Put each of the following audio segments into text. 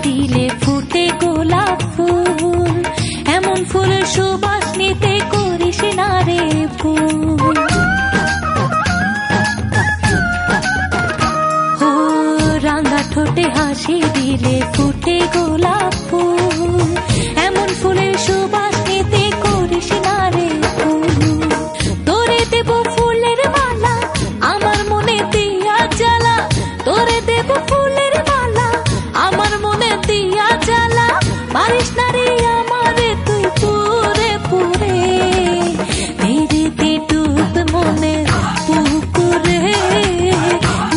দিলে ফুটে গোলাপ ফুল, এমন ফুলের সুবাস নিতে করিস না রে ভুল। ও রাঙা ঠোঁটে হাসি দিলে ফুটে গোলাপ ফুল, এমন ফুলের সুবাস নিতে করিস না রে ভুল। তোরে দেব ফুলের মালা, আমার মনে দিয়া জ্বালা, তোরে দেব ফুলের মালা, আমার মনে দিয়া জ্বালা, পারিস না রে আমারে তুই পুরে পুরে। ধীরে ধীরে ডুব মনে পুকুরে,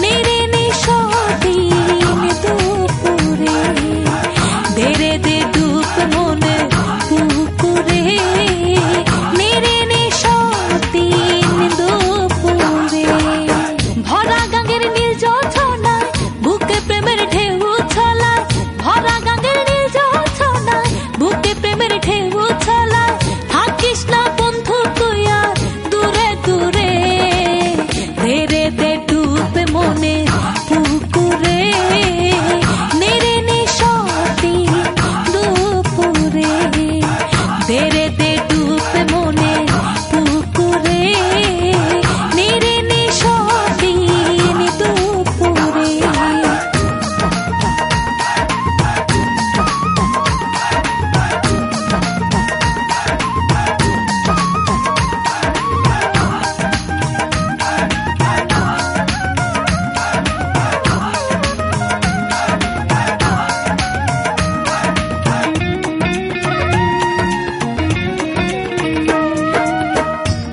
নেড়ে নিশদিন দুপুরে। ধীরে ধীরে ডুব মনে পুকুরে, নেড়ে নিশদিন দুপুরে। ভরা গাঙ্গের নীল জোছনায় বুকে প্রেমের ঢেউ ছলায়, ভরা গাঙ্গের নীল জোছনায় বুকে প্রেমের ঢেউ ছলায়। থাকিস না বন্ধু তুই আর দূরে দূরে, ধীরে ধীরে ডুব মনে পুকুরে, নেড়ে নিশদিন দুপুরে। ধীরে ধীরে ডুব মনে পুকুরে, নেড়ে নিশদিন দুপুরে।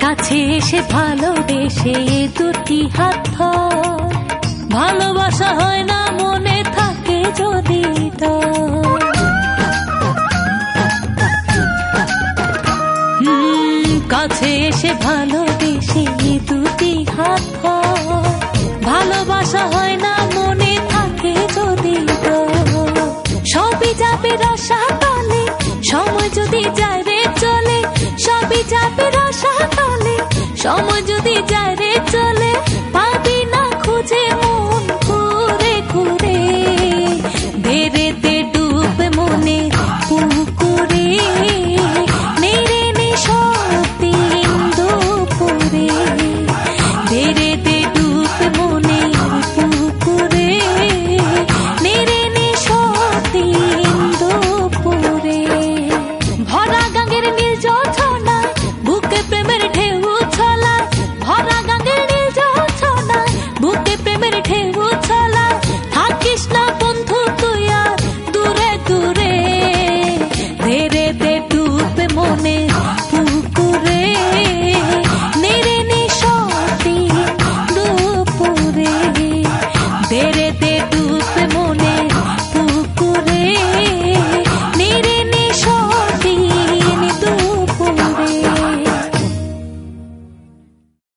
কাছে এসে ভালোবেসে দুটি হাত ধর, ভালোবাসা হয় না মনে থাকে যদি তোর। কাছে এসে ভালোবেসে দুটি হাত ধর, ভালোবাসা হয় না মনে থাকে যদি তোর। সবই যাবে রসাতলে, সময় যদি যায় রে চলে, সবই যাবে রসাতলে, সময় যদি যায়